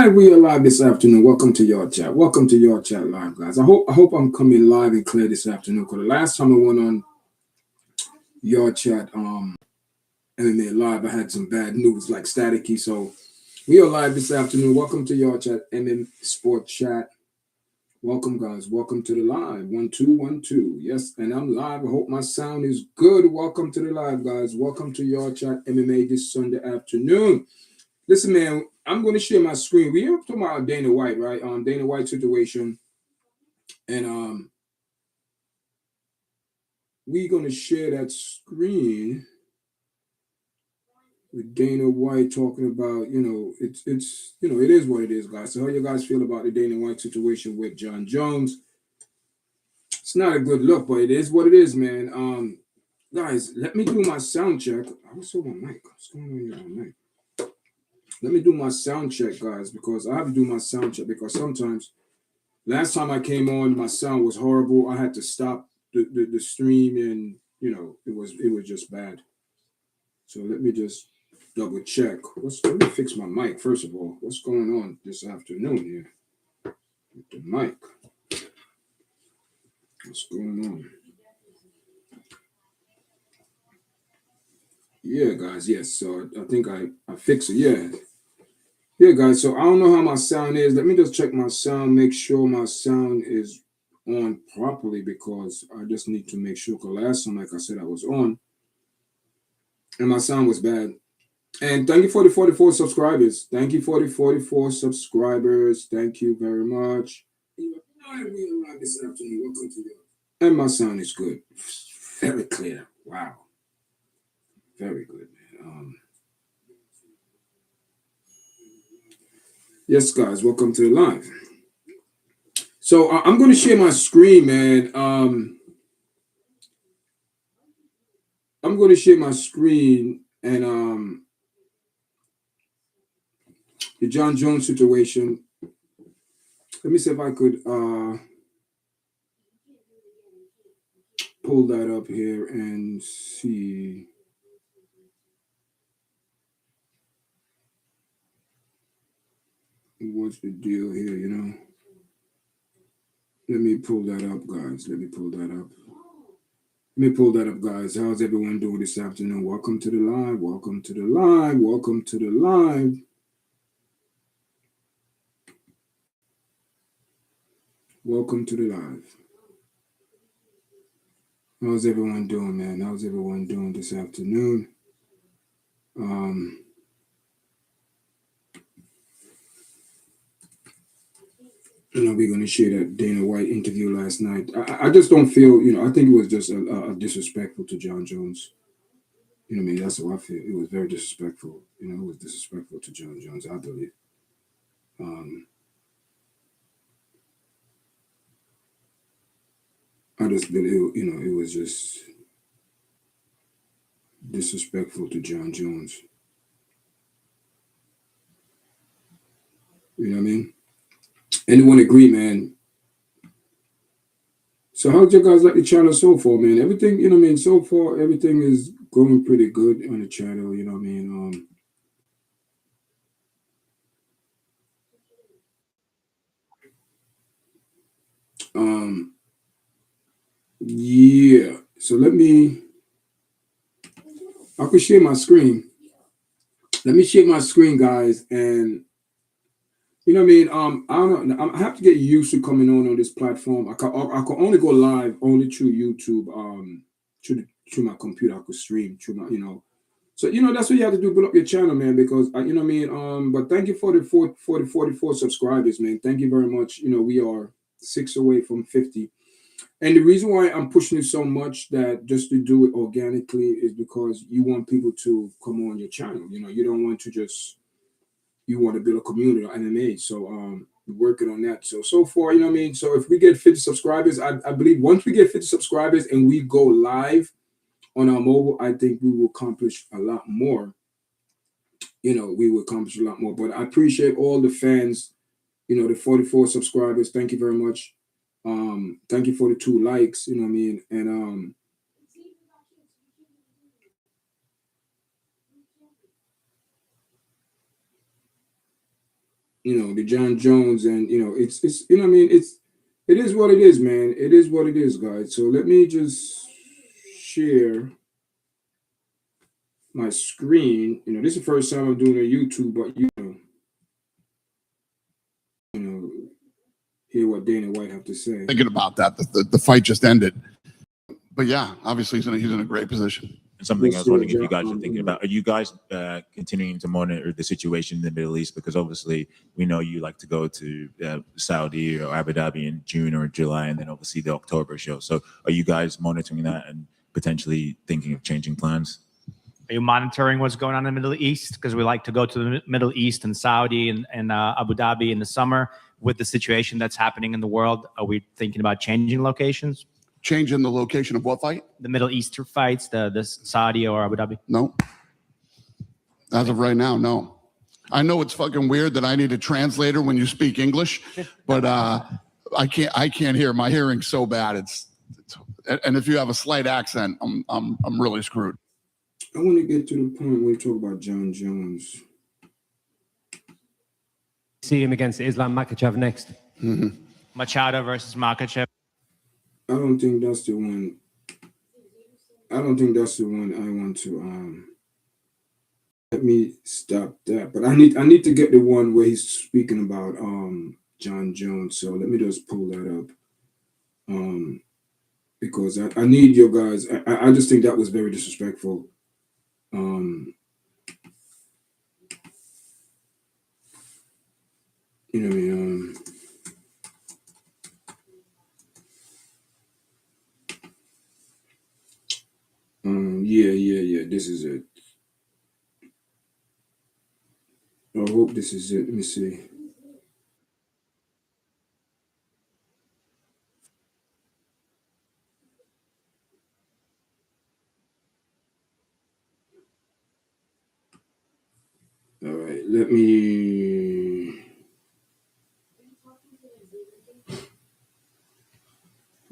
right, we are live this afternoon. Welcome to your chat. Welcome to your chat live, guys. I hope I'm coming live and clear this afternoon. Because the last time I went on your chat, MMA live, I had some bad news like staticky. So we are live this afternoon. Welcome to your chat, MM Sport Chat. Welcome, guys. Welcome to the live. 1-2-1-2. Yes, and I'm live. I hope my sound is good. Welcome to the live, guys. Welcome to your chat, MMA this Sunday afternoon. Listen, man, I'm going to share my screen. We are talking about Dana White, right? Dana White situation. And we're going to share that screen with Dana White talking about, it's it is what it is, guys. So how you guys feel about the Dana White situation with John Jones? It's not a good look, but it is what it is, man. Guys, let me do my sound check. I was on my mic. What's going on here on my mic? Let me do my sound check, guys, because I have to do my sound check because sometimes last time I came on, my sound was horrible. I had to stop the stream, and it was just bad. So let me just double check. Let me fix my mic first of all. What's going on this afternoon here with the mic? What's going on? Yeah, guys. Yes. So I think I fixed it. Yeah, guys. So I don't know how my sound is. Let me just check my sound. Make sure my sound is on properly because I just need to make sure. Because last time, like I said, I was on and my sound was bad. And thank you for the 44 subscribers. Thank you for the 44 subscribers. Thank you very much. And my sound is good. Very clear. Wow. Very good, man. Yes, guys. Welcome to the live. So I'm going to share my screen, man. I'm going to share my screen and the John Jones situation. Let me see if I could pull that up here and see. What's the deal here, Let me pull that up, guys. Let me pull that up, guys. How's everyone doing this afternoon? Welcome to the live. Welcome to the live. Welcome to the live. Welcome to the live. How's everyone doing, man? How's everyone doing this afternoon? We're going to share that Dana White interview last night. I just don't feel, I think it was just a disrespectful to John Jones. That's how I feel. It was very disrespectful. It was disrespectful to John Jones, I believe. I just believe, it was just disrespectful to John Jones. You know what I mean? Anyone agree, man? So how'd you guys like the channel so far, man? Everything, so far, everything is going pretty good on the channel, Yeah. So I could share my screen. Let me share my screen, guys, and I don't know. I have to get used to coming on this platform. I can only go live only through YouTube. Through my computer, I could stream through my, So that's what you have to do. Build up your channel, man. Because But thank you for the 44 subscribers, man. Thank you very much. We are 6 away from 50. And the reason why I'm pushing it so much that just to do it organically is because you want people to come on your channel. You don't want to just. You want to build a community on MMA. So we're working on that. So far, So if we get 50 subscribers, I believe once we get 50 subscribers and we go live on our mobile, I think we will accomplish a lot more. We will accomplish a lot more. But I appreciate all the fans, the 44 subscribers. Thank you very much. Thank you for the 2 likes, And the John Jones, and it's you know what I mean, it is what it is, man. It is what it is, guys. So let me just share my screen. This is the first time I'm doing a YouTube, but hear what Dana White have to say. Thinking about that, the fight just ended. But yeah, obviously he's in a great position. And something I was wondering if you guys are thinking about, are you guys continuing to monitor the situation in the Middle East? Because obviously we know you like to go to Saudi or Abu Dhabi in June or July, and then obviously the October show. So are you guys monitoring that and potentially thinking of changing plans? Are you monitoring what's going on in the Middle East? Because we like to go to the Middle East and Saudi and Abu Dhabi in the summer. With the situation that's happening in the world, are we thinking about changing locations? Changing the location of what fight? The Middle Eastern fights, the Saudi or Abu Dhabi? No. As of right now, no. I know it's fucking weird that I need a translator when you speak English, but I can't hear. My hearing's so bad. And if you have a slight accent, I'm really screwed. I want to get to the point where we talk about John Jones. See him against Islam Makhachev next. Mm-hmm. Machado versus Makhachev. I don't think that's the one. I don't think that's the one I want to. Let me stop that. But I need to get the one where he's speaking about John Jones. So let me just pull that up. Because I need your guys. I just think that was very disrespectful. You know what I mean? Yeah. This is it. I hope this is it. Let me see. All right, let me.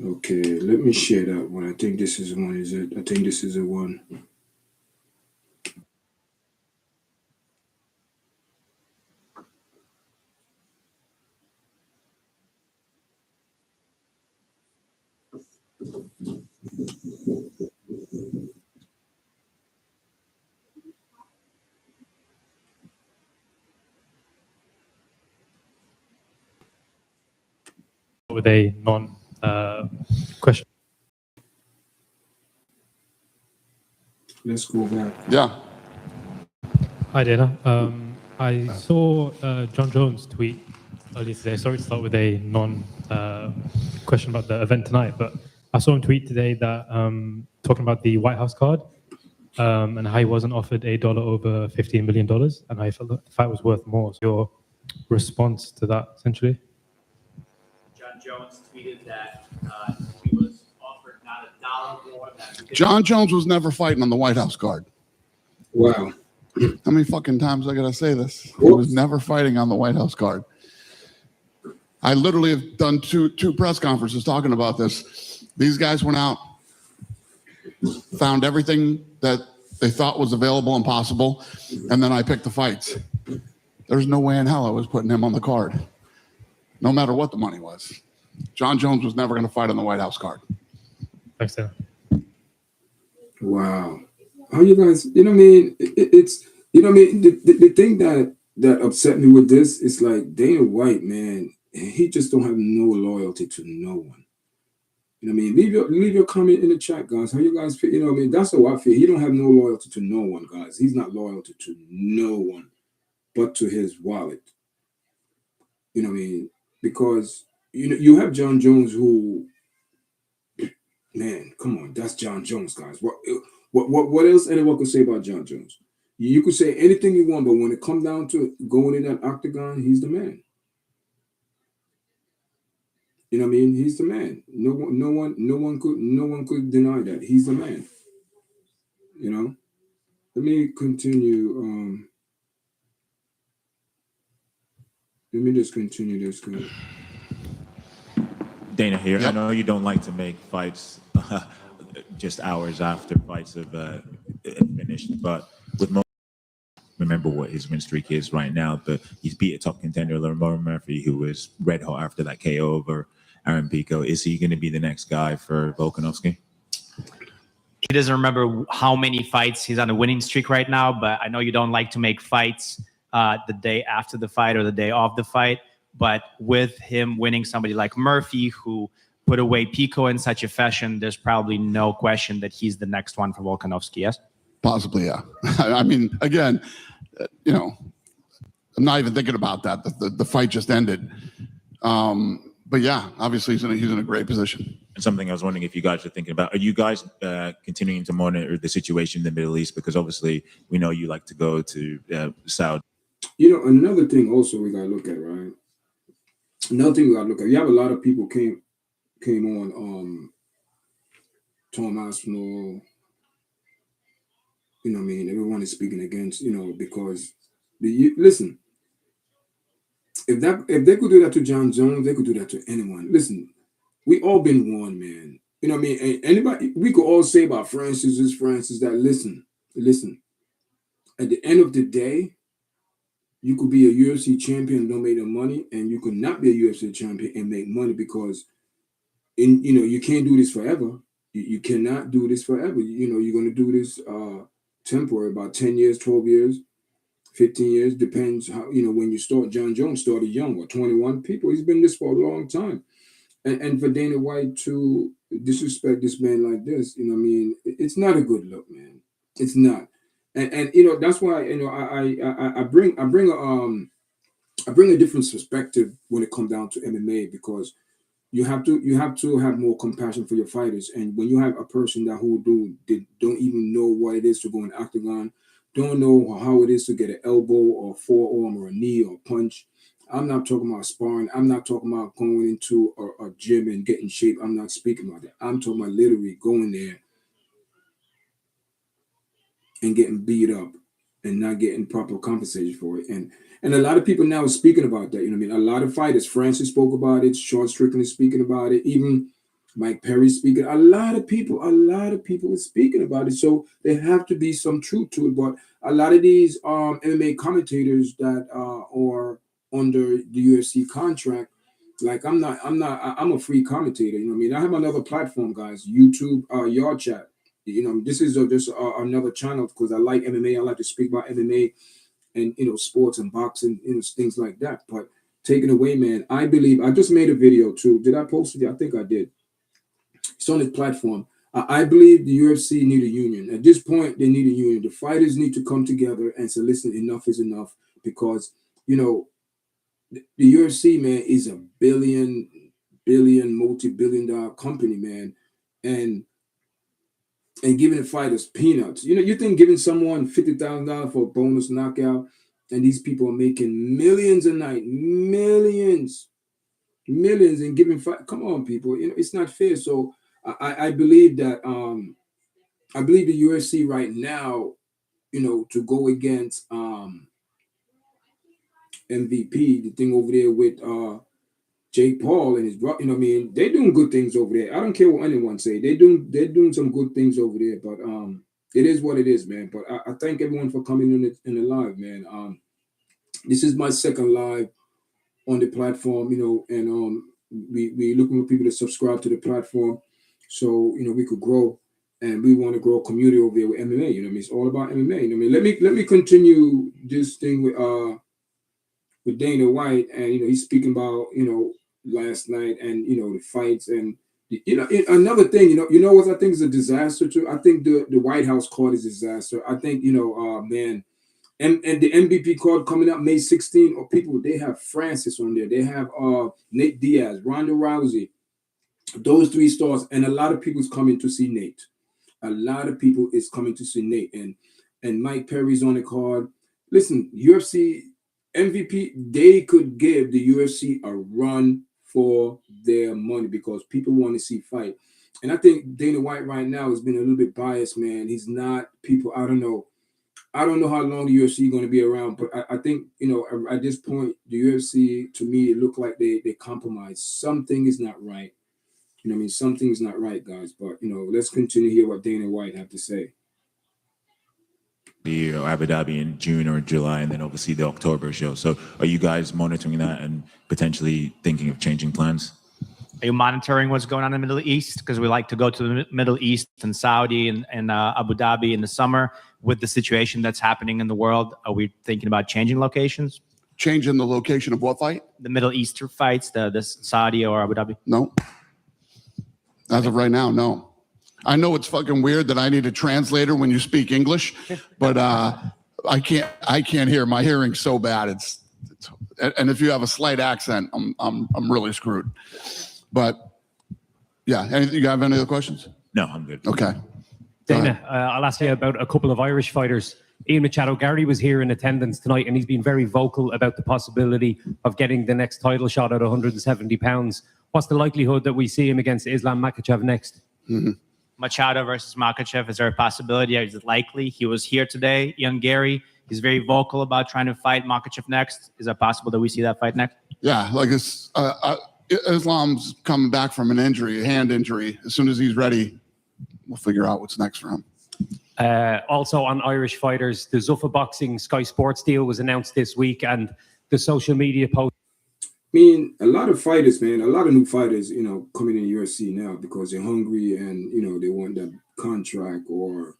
Okay, let me share that one. I think this is one. Is it? I think this is the one. With a question. Let's go back. Yeah. Hi, Dana. I saw John Jones tweet earlier today. Sorry to start with a question about the event tonight, but I saw him tweet today that talking about the White House card and how he wasn't offered $8 over $15 million, and how he felt that the fight was worth more. So your response to that, essentially? John Jones tweeted that he was offered not $1 more than. John Jones was never fighting on the White House card. Wow. How many fucking times I gotta say this? He was never fighting on the White House card. I literally have done two press conferences talking about this. These guys went out, found everything that they thought was available and possible, and then I picked the fights. There's no way in hell I was putting him on the card, no matter what the money was. John Jones was never going to fight on the White House card. Thanks, Dana. Wow. How you guys, you know what I mean? It's, you know what I mean? The thing that upset me with this is like Dana White, man, he just don't have no loyalty to no one. You know what I mean? Leave your comment in the chat, guys. How you guys feel? You know what I mean? That's how I feel. He don't have no loyalty to no one, guys. He's not loyal to no one but to his wallet. You know what I mean? Because you have John Jones who, man, come on, that's John Jones, guys. What else anyone could say about John Jones? You could say anything you want, but when it comes down to going in that octagon, he's the man. You know what I mean? He's the man. No one could deny that. He's the man. You know? Let me continue. Let me just continue this. Dana here. Yep. I know you don't like to make fights just hours after fights have finished, but with remember what his win streak is right now, but he's beat a top contender, Lamar Murphy, who was red hot after that KO over Aaron Pico. Is he going to be the next guy for Volkanovski? He doesn't remember how many fights he's on a winning streak right now, but I know you don't like to make fights the day after the fight or the day of the fight. But with him winning somebody like Murphy, who put away Pico in such a fashion, there's probably no question that he's the next one for Volkanovski, yes? Possibly, yeah. I mean, again, you know, I'm not even thinking about that. The fight just ended. But yeah, obviously he's in a great position. And something I was wondering if you guys are thinking about, are you guys continuing to monitor the situation in the Middle East? Because obviously we know you like to go to Saudi. You know, another thing also we gotta look at, right? Another thing we gotta look at. You have a lot of people came on Tom Aspinall. You know what I mean? Everyone is speaking against, you know, because listen, if they could do that to John Jones, they could do that to anyone. Listen, we all been warned, man. You know what I mean? And anybody, we could all say about Francis that listen. At the end of the day, you could be a UFC champion and don't make no money, and you could not be a UFC champion and make money, because you can't do this forever. You cannot do this forever. You know, you're gonna do this temporary, about 10 years, 12 years, 15 years, depends how, when you start. John Jones started young, or 21 people. He's been this for a long time. And for Dana White to disrespect this man like this, you know what I mean, it's not a good look, man. It's not. And that's why, I bring a different perspective when it comes down to MMA, because you have to have more compassion for your fighters. And when you have a person that they don't even know what it is to go in octagon, don't know how it is to get an elbow or forearm or a knee or punch. I'm not talking about sparring. I'm not talking about going into a gym and getting shape. I'm not speaking about that. I'm talking about literally going there and getting beat up and not getting proper compensation for it. And a lot of people now are speaking about that. You know what I mean? A lot of fighters. Francis spoke about it. Sean Strickland is speaking about it. Even Mike Perry speaking. A lot of people are speaking about it. So there have to be some truth to it. But a lot of these MMA commentators that are under the UFC contract, like I'm a free commentator. You know what I mean? I have another platform, guys. YouTube, Yard Chat. This is just another channel because I like MMA. I like to speak about MMA and sports and boxing, things like that. But taking away, man, I believe I just made a video too. Did I post it? I think I did. It's on this platform. I believe the UFC need a union. At this point, they need a union. The fighters need to come together and say, listen, enough is enough, because the UFC, man, is a multi-billion dollar company, man, and giving the fighters peanuts. You think giving someone $50,000 for a bonus knockout, and these people are making millions a night, millions, and giving fight. Come on, people, it's not fair. So I believe that I believe the UFC right now, to go against MVP, the thing over there with Jake Paul and his brother, they're doing good things over there. I don't care what anyone say. They're doing some good things over there, but it is what it is, man. But I thank everyone for coming in the live, man. This is my second live on the platform, and we looking for people to subscribe to the platform, so we could grow, and we want to grow a community over there with MMA. It's all about MMA. Let me continue this thing with Dana White, and he's speaking about last night, and the fights, and another thing, what I think is a disaster too. I think the White House card is a disaster. I think man, and the MVP card coming up May 16, or people, they have Francis on there, they have Nate Diaz, Ronda Rousey, those three stars, and a lot of people's coming to see Nate. A lot of people is coming to see Nate, and Mike Perry's on the card. Listen, UFC MVP, they could give the UFC a run for their money, because people want to see fight. And I think Dana White right now has been a little bit biased, man. He's not, people, I don't know how long the UFC is going to be around, but I think, at this point, the UFC, to me, it looked like they compromised. Something is not right. Something is not right, guys. But, let's continue to hear what Dana White have to say. or Abu Dhabi in June or July, and then obviously the October show. So are you guys monitoring that and potentially thinking of changing plans? Are you monitoring what's going on in the Middle East? Because we like to go to the Middle East and Saudi and Abu Dhabi in the summer. With the situation that's happening in the world, are we thinking about changing locations? Changing the location of what fight? The Middle Eastern fights, the Saudi or Abu Dhabi? No. As of right now, no. I know it's fucking weird that I need a translator when you speak English, but I can't hear. My hearing's so bad. And if you have a slight accent, I'm really screwed. But yeah, you have any other questions? No, I'm good. Okay. Dana, I'll ask you about a couple of Irish fighters. Ian Machado, Gary was here in attendance tonight, and he's been very vocal about the possibility of getting the next title shot at 170 pounds. What's the likelihood that we see him against Islam Makhachev next? Mm-hmm. Machado versus Makhachev, is there a possibility? Is it likely? He was here today. Young Gary, he's very vocal about trying to fight Makhachev next. Is it possible that we see that fight next? Yeah, like Islam's coming back from an injury, a hand injury. As soon as he's ready, we'll figure out what's next for him. Also on Irish fighters, the Zuffa Boxing Sky Sports deal was announced this week, and the social media post. I mean, a lot of fighters, man, a lot of new fighters, coming in UFC now because they're hungry and, they want that contract or,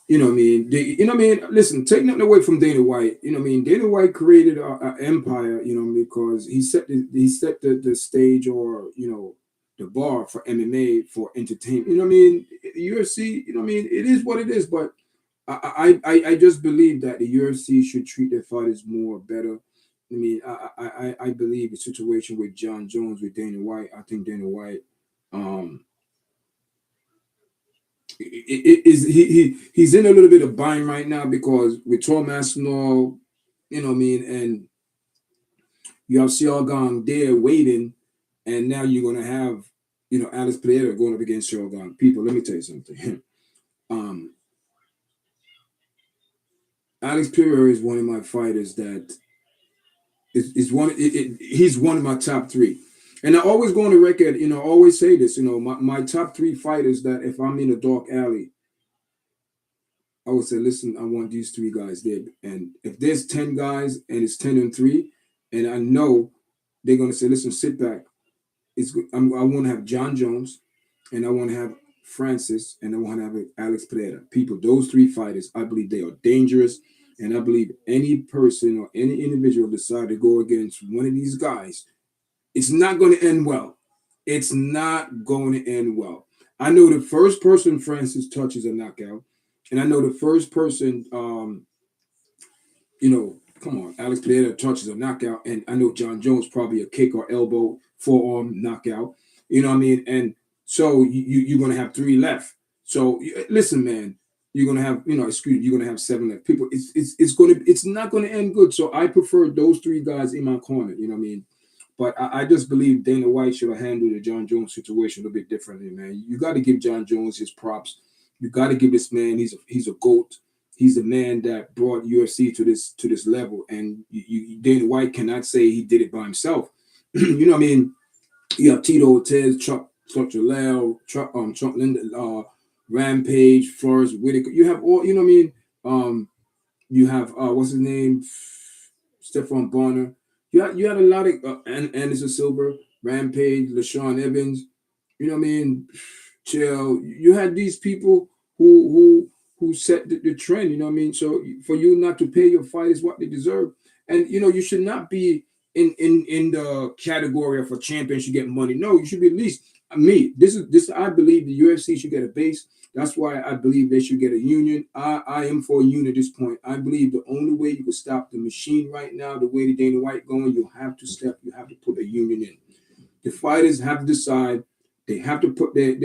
listen, take nothing away from Dana White. Dana White created an empire, because he set the stage or, the bar for MMA, for entertainment. UFC, it is what it is, but I just believe that the UFC should treat their fighters more better. I believe the situation with John Jones, with Dana White, I think Dana White, he's in a little bit of bind right now because with Tom Aspinall, and you have Sialgang there waiting, and now you're gonna have, Alex Pereira going up against Sialgang. People, let me tell you something. Alex Pereira is one of my fighters that he's one of my top three. And I always go on the record, I always say this, my top three fighters that if I'm in a dark alley, I would say, listen, I want these three guys there. And if there's 10 guys and it's 10-3, and I know they're going to say, listen, sit back. I want to have John Jones, and I want to have Francis, and I want to have Alex Pereira. People, those three fighters, I believe they are dangerous. And I believe any person or any individual decide to go against one of these guys, it's not going to end well. It's not going to end well. I know the first person Francis touches a knockout, and I know the first person, Alex Pereira touches a knockout, and I know John Jones probably a kick or elbow, forearm knockout. And so you're going to have three left. So listen, man. You're gonna have, you're gonna have 7 left. People, it's not gonna end good. So I prefer those three guys in my corner. But I just believe Dana White should have handled the John Jones situation a little bit differently, man. You got to give John Jones his props. You got to give this man. He's a GOAT. He's a man that brought UFC to this level. And Dana White cannot say he did it by himself. You have Tito Ortiz, Chuck Jaleel, Chuck Linder, Rampage, Flores Whitaker. You have all, you have what's his name, Stephon Bonner. You had a lot of Anderson Silva, Rampage, LaShawn Evans. Chill. You had these people who set the trend. So for you not to pay your fighters what they deserve, and you should not be in the category of a champion should get money. No, you should be at least. This I believe the UFC should get a base. That's why I believe they should get a union. I am for a union at this point. I believe the only way you can stop the machine right now, the way the Dana White going, you have to put a union in. The fighters have to decide. They have to put their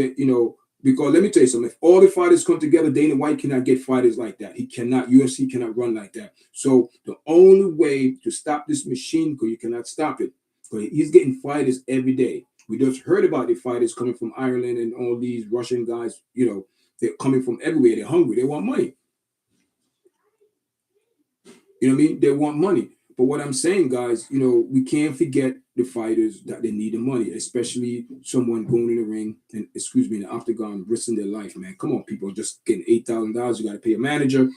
because let me tell you something. If all the fighters come together, Dana White cannot get fighters like that. He cannot. UFC cannot run like that. So the only way to stop this machine, because you cannot stop it, because he's getting fighters every day. We just heard about the fighters coming from Ireland and all these Russian guys, they're coming from everywhere. They're hungry. They want money. They want money. But what I'm saying, guys, we can't forget the fighters that they need the money, especially someone going in the ring and, in the octagon, risking their life, man. Come on, people, just getting $8,000. You got to pay a manager.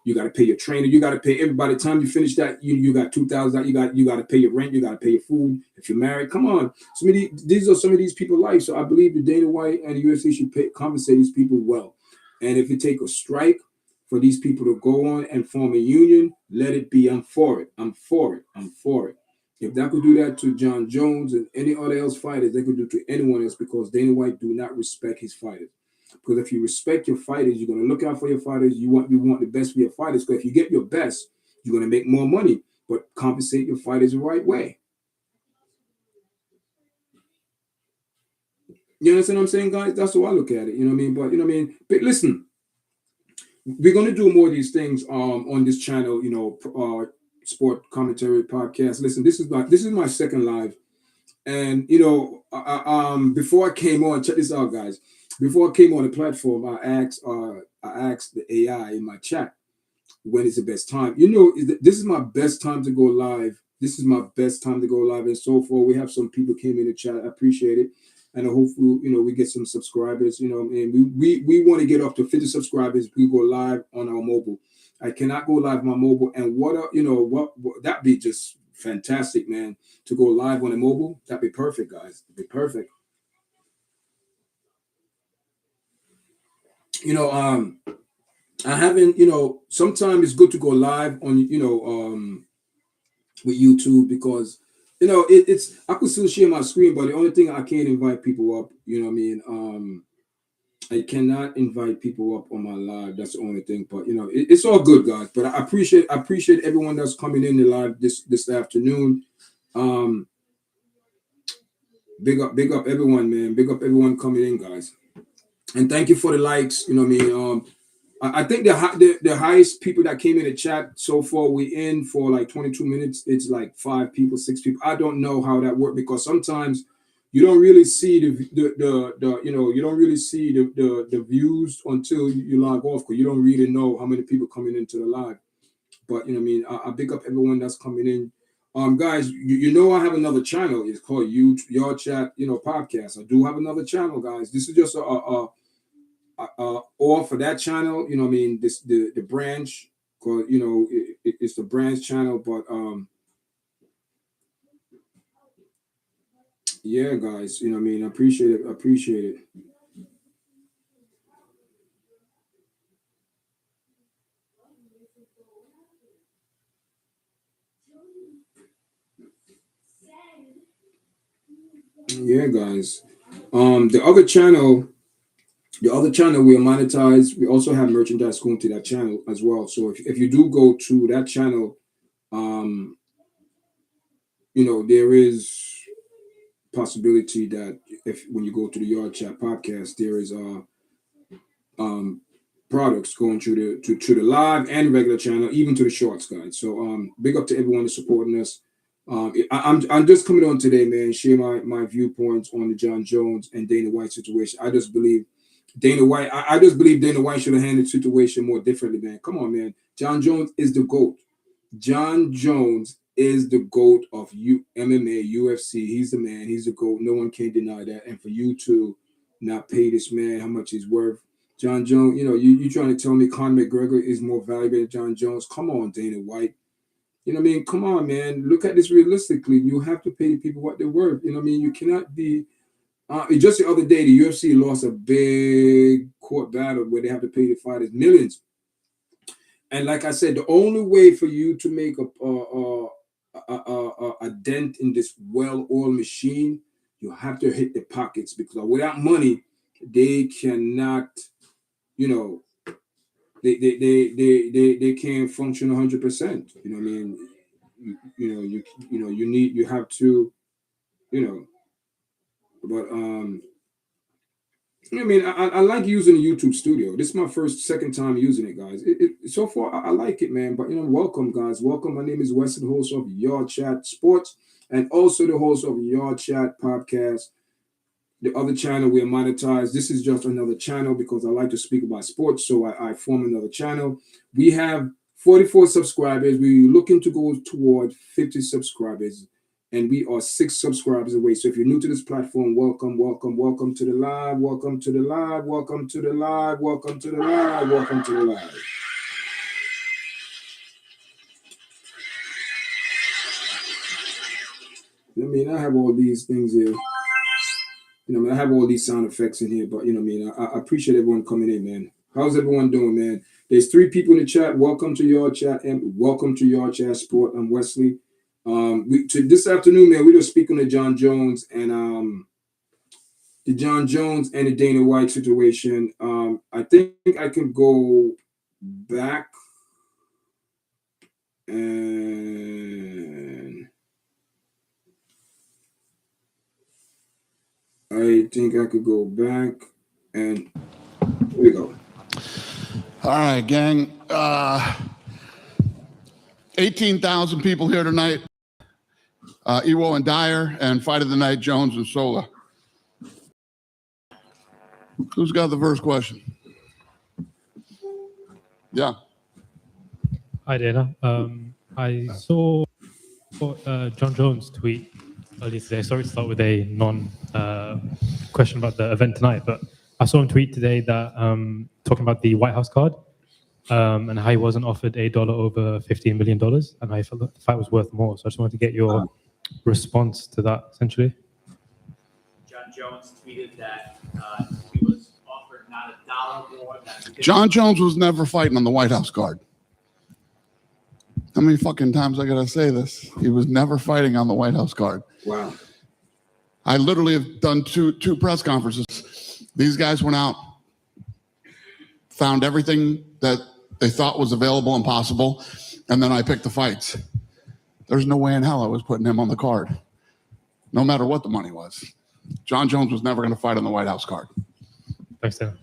You got to pay your trainer. You got to pay everybody. By the time you finish that, you got $2,000. You got to pay your rent. You got to pay your food. If you're married, come on. These are some of these people's lives. So I believe the Dana White and the UFC should compensate these people well. And if you take a strike for these people to go on and form a union, let it be. I'm for it. I'm for it. I'm for it. If that could do that to John Jones and any other else fighters, they could do it to anyone else, because Dana White do not respect his fighters. Because if you respect your fighters, you're going to look out for your fighters. You want the best for your fighters. Because if you get your best, you're going to make more money. But compensate your fighters the right way. You understand what I'm saying, guys? That's how I look at it. You know what I mean? But you know what I mean? But listen, we're going to do more of these things on this channel, you know, sport commentary podcast. Listen, this is my second live. And you know, before I came on, check this out, guys. Before I came on the platform, I asked the AI in my chat, when is the best time? You know, this is my best time to go live. This is my best time to go live. And so far, we have some people came in the chat. I appreciate it. And I hope you know we get some subscribers. You know, and we want to get up to 50 subscribers. We go live on our mobile. I cannot go live on my mobile. And what that'd be just fantastic, man. To go live on a mobile, that'd be perfect, guys. It'd be perfect. You know, I haven't, you know, sometimes it's good to go live on, you know, with YouTube, because, you know, it's I could still share my screen, but the only thing I can't invite people up, you know what I mean? I cannot invite people up on my live. That's the only thing. But you know, it's all good, guys. But I appreciate everyone that's coming in the live this afternoon. Big up everyone, man. Big up everyone coming in, guys. And thank you for the likes. You know what I mean? I think the highest people that came in the chat so far, we in for like 22 minutes. It's like 5 people, 6 people. I don't know how that works, because sometimes you don't really see the you know, you don't really see the views until you log off, because you don't really know how many people coming into the live. But you know what I mean? I big up everyone that's coming in. Guys, you know I have another channel. It's called Your Chat, you know, podcast. I do have another channel, guys. This is just or for that channel, you know what I mean, this the branch, called, you know, it's the branch channel. But yeah, guys, you know what I mean, I appreciate it. Yeah, guys. The other channel we are monetized. We also have merchandise going to that channel as well. So if you do go to that channel, you know, there is possibility that if when you go to the Yard Chat podcast, there is products going to the live and regular channel, even to the shorts, guys. So big up to everyone that's supporting us. I'm just coming on today, man, share my viewpoints on the John Jones and Dana White situation. I just believe Dana White should have handled the situation more differently, man. Come on, man. John Jones is the GOAT. John Jones is the GOAT of MMA, UFC. He's the man. He's the GOAT. No one can deny that. And for you to not pay this man how much he's worth, John Jones, you know, you trying to tell me Conor McGregor is more valuable than John Jones? Come on, Dana White. You know what I mean? Come on, man. Look at this realistically. You have to pay people what they're worth. You know what I mean? You cannot be... just the other day, the UFC lost a big court battle where they have to pay the fighters millions. And like I said, the only way for you to make a dent in this well-oiled machine, you have to hit the pockets, because without money, they cannot, you know, they can't function 100%. You know what I mean? You have to, you know. But I mean, I like using the YouTube studio. This is my second time using it, guys. So far, I like it, man. But, you know, welcome, guys. Welcome. My name is Weston, host of Your Chat Sports, and also the host of Your Chat Podcast. The other channel, we are monetized. This is just another channel because I like to speak about sports, so I form another channel. We have 44 subscribers. We're looking to go toward 50 subscribers. And we are 6 subscribers away. So if you're new to this platform, welcome to the live, welcome to the live, welcome to the live, welcome to the live, welcome to the live. I mean, I have all these things here. I have all these sound effects in here, but I appreciate everyone coming in, man. How's everyone doing, man? There's 3 people in the chat. Welcome to your chat, and welcome to your chat sport. I'm Wesley. This afternoon, man, we were speaking to John Jones and the John Jones and the Dana White situation. I think I can go back and I think I could go back and here we go. All right, gang. 18,000 people here tonight. Ewo and Dyer, and Fight of the Night, Jones and Sola. Who's got the first question? Yeah. Hi, Dana. I saw John Jones tweet earlier today. Sorry to start with a question about the event tonight, but I saw him tweet today that talking about the White House card and how he wasn't offered $8 over $15 million, and I felt the fight was worth more. So I just wanted to get your response to that, essentially. John Jones tweeted that he was offered not $1 more. John Jones was never fighting on the White House card. How many fucking times I gotta say this? He was never fighting on the White House card. Wow. I literally have done two press conferences. These guys went out, found everything that they thought was available and possible, and then I picked the fights. There's no way in hell I was putting him on the card, no matter what the money was. John Jones was never going to fight on the White House card. Thanks, Dana.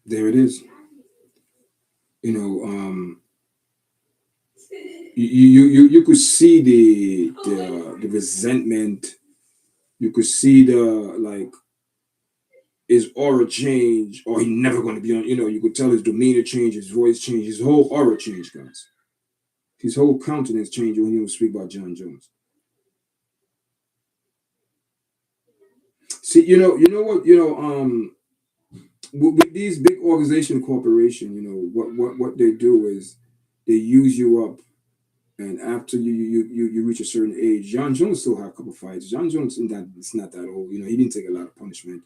There it is. You could see the resentment. You could see his aura change, or he never going to be on. You could tell his demeanor change, his voice change, his whole aura changed, guys. His whole countenance changed when he would speak about John Jones. See, you know what, with these big organization corporation, what they do is they use you up, and after you reach a certain age, John Jones still had a couple fights. John Jones it's not that old, he didn't take a lot of punishment,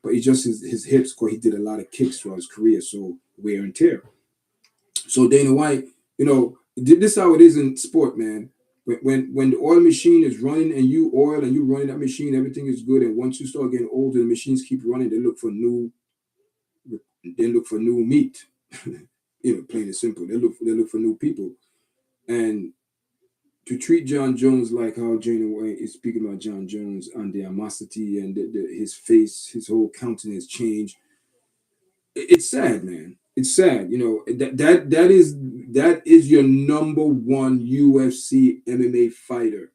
but it's just his hips, because he did a lot of kicks throughout his career, so wear and tear. So Dana White, this is how it is in sport, man. When the oil machine is running and you running that machine, everything is good. And once you start getting older, the machines keep running. They look for new meat. Plain and simple. They look for new people. And to treat John Jones like how Dana White is speaking about John Jones and the animosity and his face, his whole countenance change. It's sad, man. It's sad. That is your number one UFC MMA fighter.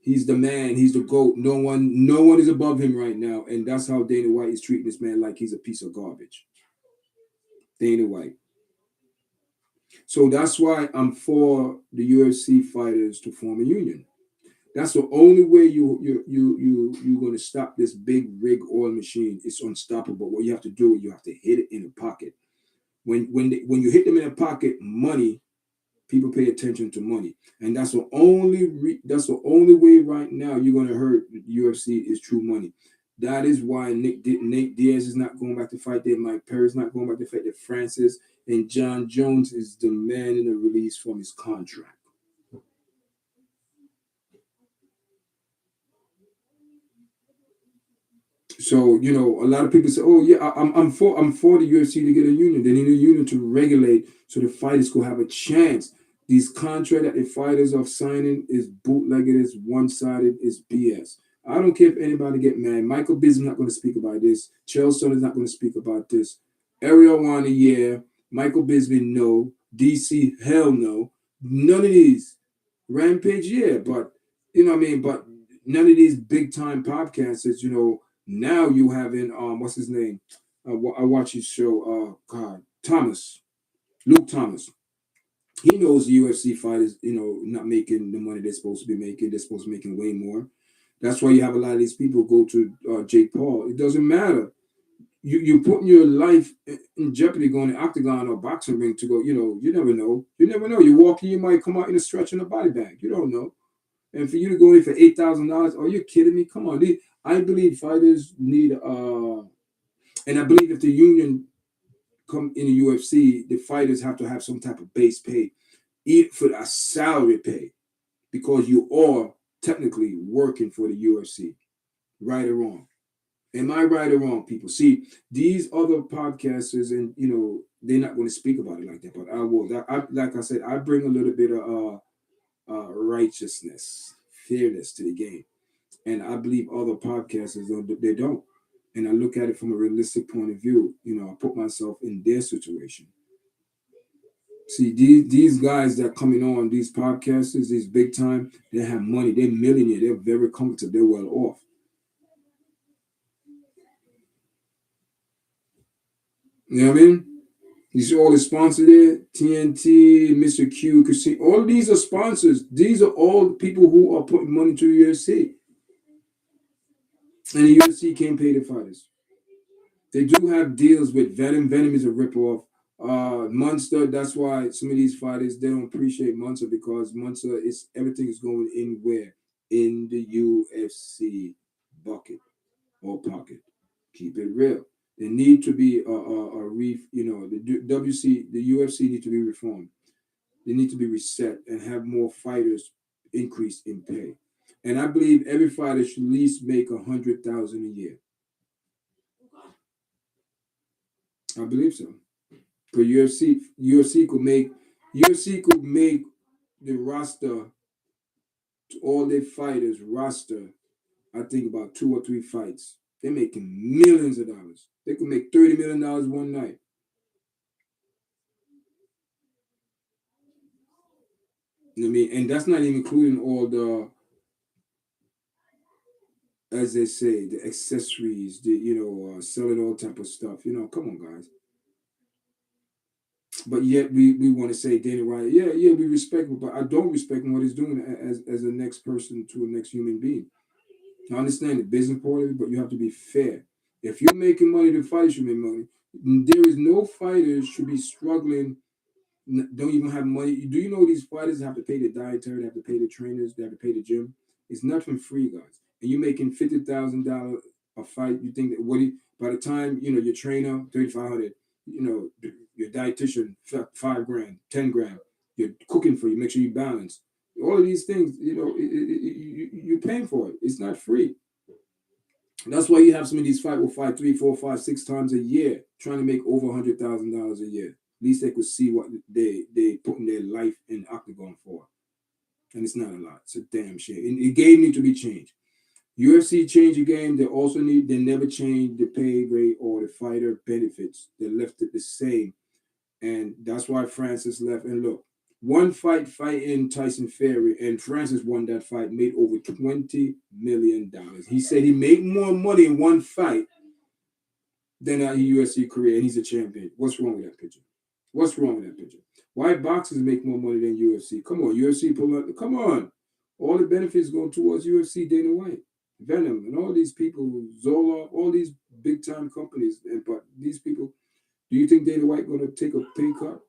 He's the man. He's the GOAT. No one is above him right now. And that's how Dana White is treating this man, like he's a piece of garbage. Dana White. So that's why I'm for the UFC fighters to form a union. That's the only way you're going to stop this big rig oil machine. It's unstoppable. What you have to do, you have to hit it in the pocket. When you hit them in the pocket, money, people pay attention to money, and that's the only way right now you're going to hurt the UFC is true money. That is why Nate Diaz is not going back to fight there. Mike Perry is not going back to fight there. Francis and John Jones is demanding a release from his contract. So a lot of people say, "Oh yeah, I'm for the UFC to get a union. They need a union to regulate so the fighters could have a chance." These contracts that the fighters are signing is bootlegged, is one-sided, is BS. I don't care if anybody get mad. Michael Bisping is not going to speak about this. Chael Sonnen is not going to speak about this. Ariel Wani, yeah. Michael Bisping, no. DC, hell no. None of these. Rampage, yeah, but but none of these big-time podcasters, now you having what's his name? I watch his show. Luke Thomas. He knows the UFC fighters, not making the money they're supposed to be making. They're supposed to be making way more. That's why you have a lot of these people go to Jake Paul. It doesn't matter. you're putting your life in jeopardy going to octagon or boxing ring to go. You never know. You never know. You're walking, you might come out in a stretch in a body bag. You don't know. And for you to go in for $8,000, are you kidding me? Come on. I believe fighters need and I believe if the union come in the UFC, the fighters have to have some type of base pay, eat for a salary pay, because you are technically working for the UFC, right or wrong. Am I right or wrong, people? See, these other podcasters, and they're not going to speak about it like that, but I will. Like I said, I bring a little bit of righteousness, fairness to the game, and I believe other podcasters they don't. And I look at it from a realistic point of view. I put myself in their situation. See, these guys that are coming on, these podcasters, these big time, they have money, they're millionaire, they're very comfortable, they're well off. You know what I mean? You see all the sponsors there, TNT, Mr. Q, Casino, all of these are sponsors. These are all the people who are putting money to the UFC. And the UFC can't pay the fighters. They do have deals with Venom. Venom is a ripoff. Monster, that's why some of these fighters, they don't appreciate Monster, because Monster is everything is going in where? In the UFC bucket or pocket. Keep it real. There need to be the UFC need to be reformed. They need to be reset and have more fighters increase in pay. And I believe every fighter should at least make $100,000 a year. I believe so. Because UFC could make the roster, all their fighters roster, I think about 2 or 3 fights. They're making millions of dollars. They could make $30 million one night. You know what I mean? And that's not even including all the, as they say, the accessories, selling all type of stuff. Come on, guys. But yet we want to say Dana White, yeah, we respect him, but I don't respect him what he's doing as a next person to a next human being. I understand the business part of it, but you have to be fair. If you're making money, the fighters should make money. There is no fighters should be struggling, don't even have money. Do you know these fighters have to pay the dietary, they have to pay the trainers, they have to pay the gym? It's nothing free, guys. And you're making $50,000 a fight. You think that by the time your trainer $3,500, your dietitian $5,000, $10,000, you're cooking for you, make sure you balance. All of these things, you're paying for it. It's not free. That's why you have some of these fight will fight 3, 4, 5, 6 times a year, trying to make over $100,000 a year. At least they could see what they put in their life in octagon for. And it's not a lot. It's a damn shame. And the game needs to be changed. UFC changed the game. They never changed the pay rate or the fighter benefits. They left it the same. And that's why Francis left. And look, one fighting Tyson Fury, and Francis won that fight, made over $20 million. He said he made more money in one fight than a UFC career, and he's a champion. What's wrong with that picture? What's wrong with that picture? Why boxers make more money than UFC? Come on, UFC come on. All the benefits go towards UFC, Dana White, Venom, and all these people, Zola, all these big time companies. But these people, do you think Dana White going to take a pay cut?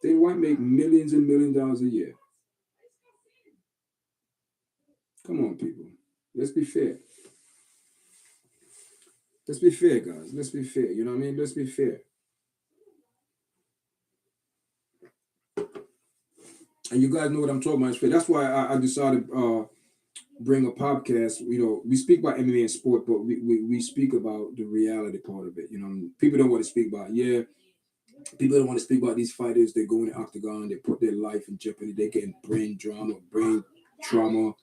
Dana White make millions and millions of dollars a year. Come on, people. Let's be fair. Let's be fair, guys. Let's be fair. You know what I mean? Let's be fair. And you guys know what I'm talking about. That's why I decided bring a podcast. We speak about MMA and sport, but we speak about the reality part of it. People don't want to speak about people don't want to speak about these fighters. They go in the octagon, they put their life in jeopardy, they getting brain trauma,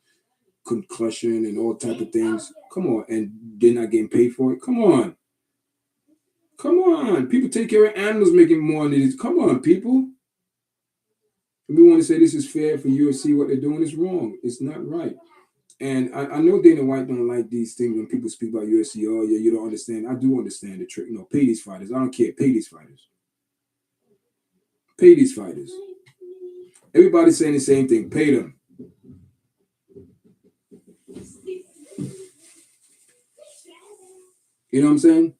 concussion, and all type of things. Come on, and they're not getting paid for it. Come on. People take care of animals making more than this. Come on, people. If we want to say this is fair for UFC, what they're doing is wrong. It's not right. And I know Dana White don't like these things when people speak about UFC. Oh, yeah, you don't understand. I do understand the trick. Pay these fighters. I don't care. Pay these fighters. Pay these fighters. Everybody's saying the same thing. Pay them. You know what I'm saying?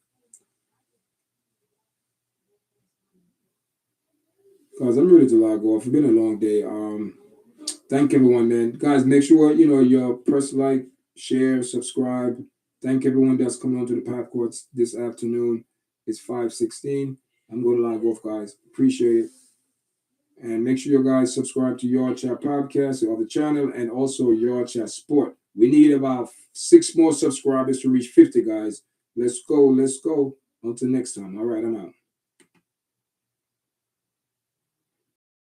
Guys, I'm ready to log off. It's been a long day. Thank everyone, man. Guys, make sure you press like, share, subscribe. Thank everyone that's coming onto the Path Courts this afternoon. It's 5:16. I'm going to log off, guys. Appreciate it. And make sure you guys subscribe to Your Chat Podcast, the other channel, and also Your Chat Sport. We need about 6 more subscribers to reach 50, guys. Let's go. Let's go. Until next time. All right, I'm out.